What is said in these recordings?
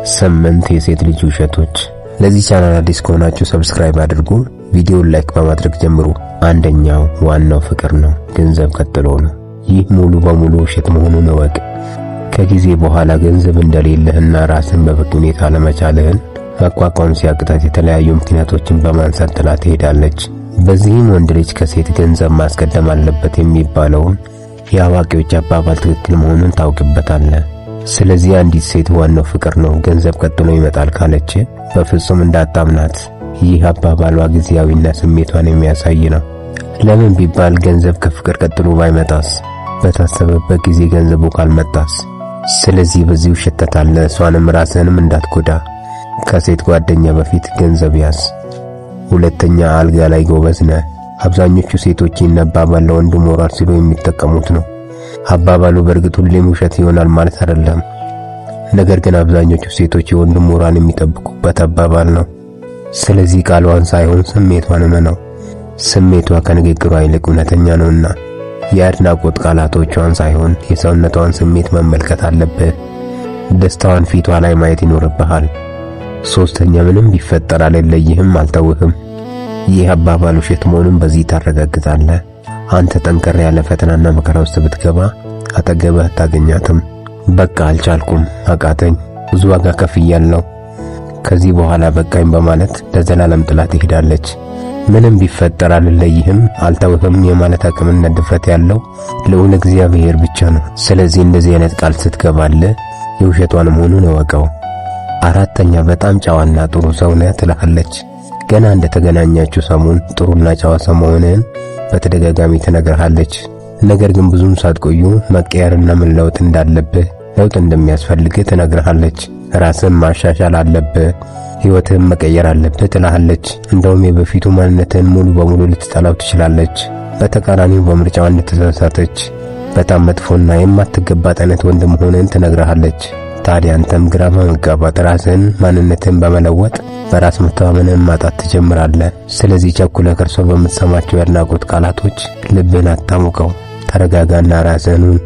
8 የሴት ልጅ ውሸቶች። ለዚህ ቻናል አዲስ ከሆናችሁ ሰብስክራይብ አድርጉ፣ ቪዲዮውን ላይክ በማድረግ ጀምሩ። አንደኛው ዋናው ፍቅር ነው፣ ገንዘብ ቀጥሎ ነው። ይህ ሙሉ በሙሉ ውሸት መሆኑን እወቅ። ከጊዜ በኋላ ገንዘብ እንደሌለህና ራስን በበቂ ሁኔታ ለመቻልህን መቋቋም ሲያቅታት የተለያዩ ምክንያቶችን በማንሳት ጥላ ትሄዳለች። በዚህም ወንድ ልጅ ከሴት ገንዘብ ማስቀደም አለበት የሚባለውን የአዋቂዎች አባባል ትክክል መሆኑን ታውቅበታለህ። ስለዚህ አንዲት ሴት ዋናው ፍቅር ነው፣ ገንዘብ ቀጥሎ ይመጣል ካለች በፍጹም እንዳታምናት። ይህ አባባሏ ጊዜያዊና ስሜቷን የሚያሳይ ነው። ለምን ቢባል ገንዘብ ከፍቅር ቀጥሎ ባይመጣስ? በታሰበበት ጊዜ ገንዘቡ ካልመጣስ? ስለዚህ በዚህ ውሸት ተታለህ እሷንም ራስህንም እንዳትጎዳ። ከሴት ጓደኛ በፊት ገንዘብ ያዝ። ሁለተኛ፣ አልጋ ላይ ጎበዝ ነህ። አብዛኞቹ ሴቶች ይህን አባባል ለወንዱ ሞራል ሲሉ የሚጠቀሙት ነው። አባባሉ በእርግጥ ሁሌም ውሸት ይሆናል ማለት አይደለም። ነገር ግን አብዛኞቹ ሴቶች የወንዱ ሞራል የሚጠብቁበት አባባል ነው። ስለዚህ ቃሏን ሳይሆን ስሜቷን እመነው። ስሜቷ ከንግግሯ ይልቅ እውነተኛ ነውና የአድናቆት ቃላቶቿን ሳይሆን የሰውነቷን ስሜት መመልከት አለብህ። ደስታዋን ፊቷ ላይ ማየት ይኖርብሃል። ሶስተኛ፣ ምንም ቢፈጠር አልለይህም፣ አልተውህም። ይህ አባባል ውሸት መሆኑን በዚህ ታረጋግጣለህ። አንተ ጠንከር ያለ ፈተናና መከራ ውስጥ ብትገባ አጠገብህ አታገኛትም። በቃ አልቻልኩም፣ አቃተኝ፣ ብዙ ዋጋ ከፍያለሁ፣ ከዚህ በኋላ በቃኝ በማለት ለዘላለም ጥላ ትሄዳለች። ምንም ቢፈጠር አልለይህም፣ አልተውህም የማለት አቅምና ድፍረት ያለው ልዑል እግዚአብሔር ብቻ ነው። ስለዚህ እንደዚህ አይነት ቃል ስትገባልህ የውሸቷን መሆኑን እወቀው። አራተኛ፣ በጣም ጨዋና ጥሩ ሰው ነህ ትልሃለች። ገና እንደተገናኛችሁ ሰሞን ጥሩና ጨዋ ሰው መሆንህን በተደጋጋሚ ትነግርሃለች። ነገር ግን ብዙም ሳትቆዩ መቀየርና መለወጥ እንዳለብህ፣ ለውጥ እንደሚያስፈልግህ ትነግርሃለች። ራስህን ማሻሻል አለብህ፣ ሕይወትህን መቀየር አለብህ ትልሃለች። እንደውም የበፊቱ ማንነትህን ሙሉ በሙሉ ልትጠላው ትችላለች። በተቃራኒው በምርጫዋ እንደተሳሳተች፣ በጣም መጥፎና የማትገባት አይነት ወንድ መሆንህን ትነግርሃለች። ታዲያ አንተም ግራ በመጋባት ራስህን ማንነትህን በመለወጥ በራስ መተማመንን ማጣት ትጀምራለህ። ስለዚህ ቸኩለህ ከእርሷ በምትሰማቸው የአድናቆት ቃላቶች ልብህን አታሙቀው። ተረጋጋና ራስህን ሁን።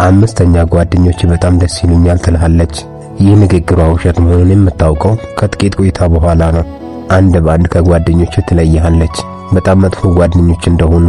አምስተኛ፣ ጓደኞች በጣም ደስ ይሉኛል ትልሃለች። ይህ ንግግሯ ውሸት መሆኑን የምታውቀው ከጥቂት ቆይታ በኋላ ነው። አንድ በአንድ ከጓደኞች ትለይሃለች። በጣም መጥፎ ጓደኞች እንደሆኑ፣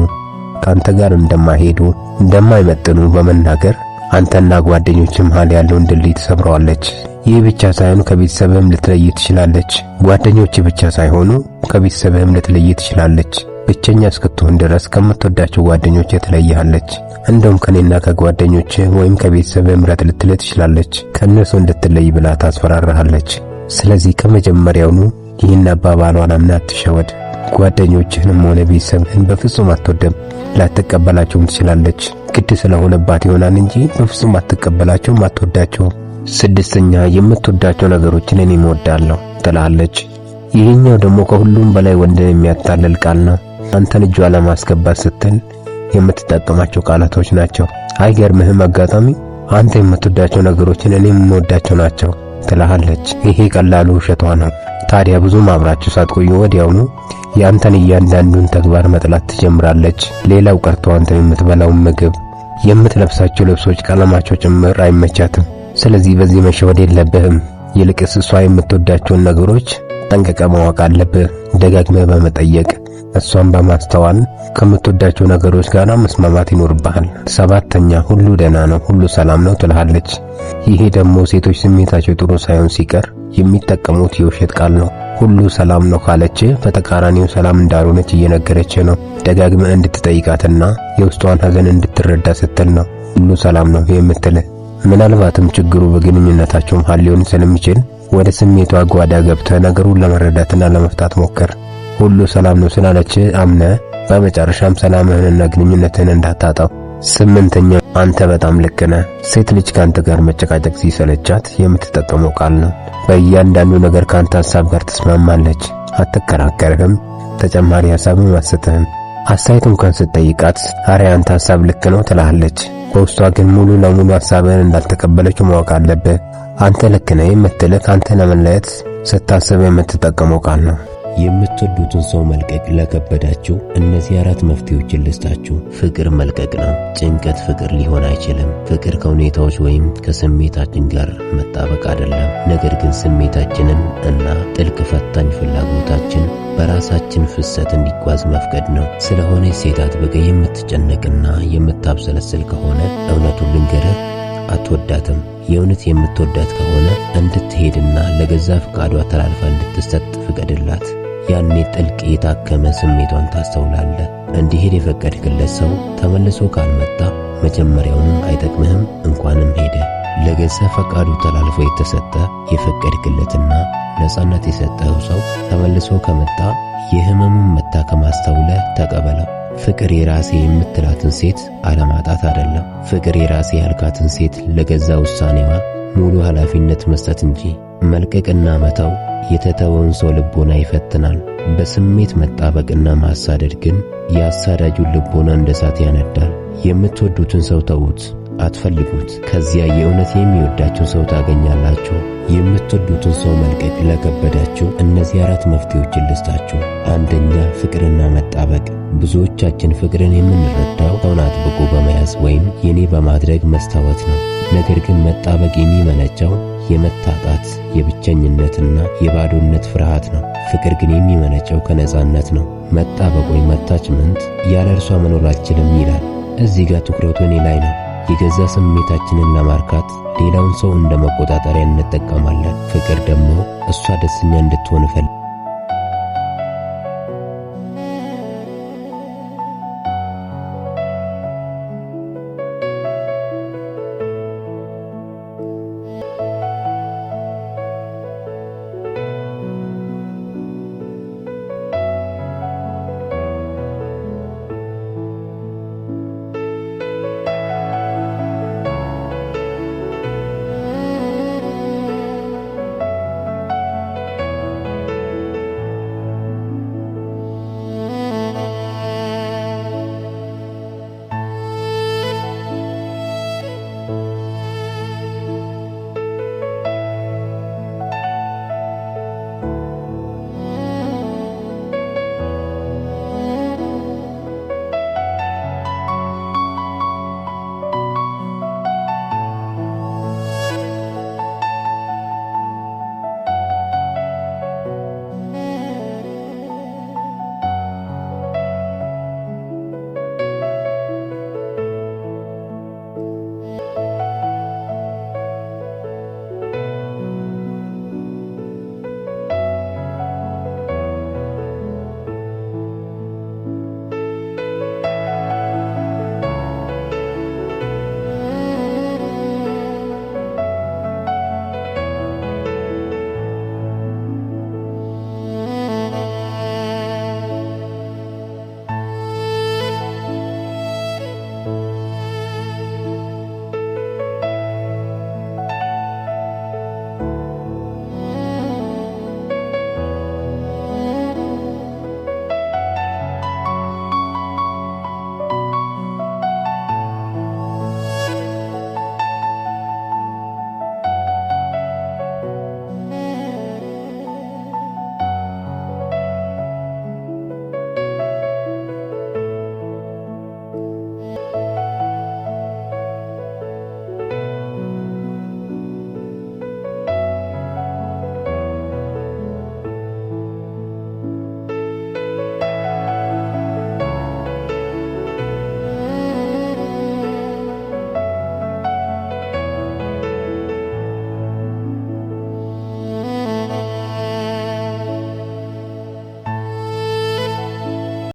ካንተ ጋር እንደማይሄዱ፣ እንደማይመጥኑ በመናገር አንተና ጓደኞች መሃል ያለውን ድልድይ ትሰብረዋለች። ይህ ብቻ ሳይሆን ከቤተሰብህም ልትለይ ትችላለች። ጓደኞች ብቻ ሳይሆኑ ከቤተሰብህም ልትለይ ትችላለች። ብቸኛ እስክትሆን ድረስ ከምትወዳቸው ጓደኞች ትለይሃለች። እንደውም ከኔና ከጓደኞች ወይም ከቤተሰብህ ምረት ልትለይ ትችላለች። ከእነሱ እንድትለይ ብላ ታስፈራራሃለች። ስለዚህ ከመጀመሪያውኑ ይህን አባባሏን አምነህ አትሸወድ። ጓደኞችህንም ሆነ ቤተሰብህን በፍጹም አትወድም፣ ላትቀበላቸውም ትችላለች። ግድ ስለሆነባት ይሆናል እንጂ በፍጹም አትቀበላቸውም፣ አትወዳቸውም። ስድስተኛ፣ የምትወዳቸው ነገሮችን እኔም እወዳለሁ ትላለች። ይህኛው ደግሞ ከሁሉም በላይ ወንድን የሚያታልል ቃል ነው። አንተን እጇ ለማስገባት ስትል የምትጠቀማቸው ቃላቶች ናቸው። አይገርምህም? አጋጣሚ አንተ የምትወዳቸው ነገሮችን እኔም የምወዳቸው ናቸው ትላለች። ይሄ ቀላሉ ውሸቷ ነው። ታዲያ ብዙም አብራችሁ ሳትቆዩ ወዲያውኑ የአንተን እያንዳንዱን ተግባር መጥላት ትጀምራለች። ሌላው ቀርቶ አንተ የምትበላውን ምግብ፣ የምትለብሳቸው ልብሶች ቀለማቸው ጭምር አይመቻትም። ስለዚህ በዚህ መሸወድ የለብህም። ይልቅስ እሷ የምትወዳቸውን ነገሮች ጠንቅቀህ ማወቅ አለብህ። ደጋግመህ በመጠየቅ እሷን በማስተዋል ከምትወዳቸው ነገሮች ጋር መስማማት ይኖርብሃል። ሰባተኛ፣ ሁሉ ደህና ነው፣ ሁሉ ሰላም ነው ትልሃለች። ይሄ ደግሞ ሴቶች ስሜታቸው ጥሩ ሳይሆን ሲቀር የሚጠቀሙት የውሸት ቃል ነው። ሁሉ ሰላም ነው ካለች በተቃራኒው ሰላም እንዳልሆነች እየነገረች ነው። ደጋግመህ እንድትጠይቃትና የውስጧን ሐዘን እንድትረዳ ስትል ነው ሁሉ ሰላም ነው የምትልህ። ምናልባትም ችግሩ በግንኙነታቸው መሃል ሊሆን ስለሚችል ወደ ስሜቷ ጓዳ ገብተህ ነገሩን ለመረዳትና ለመፍታት ሞክር። ሁሉ ሰላም ነው ስላለች አምነህ በመጨረሻም ሰላምህንና ግንኙነትህን እንዳታጣው። ስምንተኛ፣ አንተ በጣም ልክ ነህ። ሴት ልጅ ካንተ ጋር መጨቃጨቅ ሲሰለቻት የምትጠቀመው ቃል ነው። በእያንዳንዱ ነገር ካንተ ሐሳብ ጋር ትስማማለች፣ አትከራከርህም፣ ተጨማሪ ሐሳብም አትሰጥህም። አስተያየት እንኳን ስትጠይቃት አረ አንተ ሐሳብ ልክ ነው ትላለች። በውስጧ ግን ሙሉ ለሙሉ ሐሳብህን እንዳልተቀበለችው ማወቅ አለብህ። አንተ ልክ ነህ የምትልህ ካንተ ለመለየት ስታስብ የምትጠቀመው ቃል ነው። የምትወዱትን ሰው መልቀቅ ለከበዳችሁ እነዚህ 4 መፍትሄዎችን ልስጣችሁ። ፍቅር መልቀቅ ነው። ጭንቀት ፍቅር ሊሆን አይችልም። ፍቅር ከሁኔታዎች ወይም ከስሜታችን ጋር መጣበቅ አይደለም። ነገር ግን ስሜታችንን እና ጥልቅ ፈታኝ ፍላጎታችን በራሳችን ፍሰት እንዲጓዝ መፍቀድ ነው። ስለሆነ ሴት አጥብቀ የምትጨነቅና የምታብሰለስል ከሆነ እውነቱን ልንገርህ፣ አትወዳትም። የእውነት የምትወዳት ከሆነ እንድትሄድና ለገዛ ፍቃዷ ተላልፋ እንድትሰጥ ፍቀድላት። ያኔ ጥልቅ የታከመ ስሜቷን ታስተውላለህ። እንዲሄድ የፈቀድክለት ሰው ተመልሶ ካልመጣ መጀመሪያውንም አይጠቅምህም፣ እንኳንም ሄደ። ለገዛ ፈቃዱ ተላልፎ የተሰጠ የፈቀድክለትና ነፃነት የሰጠው ሰው ተመልሶ ከመጣ የህመሙን መታከም አስተውለህ ተቀበለው። ፍቅር የራሴ የምትላትን ሴት አለማጣት አይደለም። ፍቅር የራሴ ያልካትን ሴት ለገዛ ውሳኔዋ ሙሉ ኃላፊነት መስጠት እንጂ መልቀቅና መተው የተተወውን ሰው ልቦና ይፈትናል። በስሜት መጣበቅና ማሳደድ ግን የአሳዳጁን ልቦና እንደ እሳት ያነዳል። የምትወዱትን ሰው ተዉት፣ አትፈልጉት። ከዚያ የእውነት የሚወዳችሁን ሰው ታገኛላችሁ። የምትወዱትን ሰው መልቀቅ ለከበዳችሁ እነዚህ 4 መፍትሄዎችን ልስጣችሁ። አንደኛ፣ ፍቅርና መጣበቅ። ብዙዎቻችን ፍቅርን የምንረዳው ሰውን አጥብቆ በመያዝ ወይም የኔ በማድረግ መስታወት ነው። ነገር ግን መጣበቅ የሚመነጨው የመታጣት የብቸኝነትና የባዶነት ፍርሃት ነው። ፍቅር ግን የሚመነጨው ከነፃነት ነው። መጣበቅ ወይም አታችመንት ያለ እርሷ መኖር አልችልም ይላል። እዚህ ጋር ትኩረቱ እኔ ላይ ነው። የገዛ ስሜታችንን ለማርካት ሌላውን ሰው እንደ መቆጣጠሪያ እንጠቀማለን። ፍቅር ደግሞ እሷ ደስተኛ እንድትሆን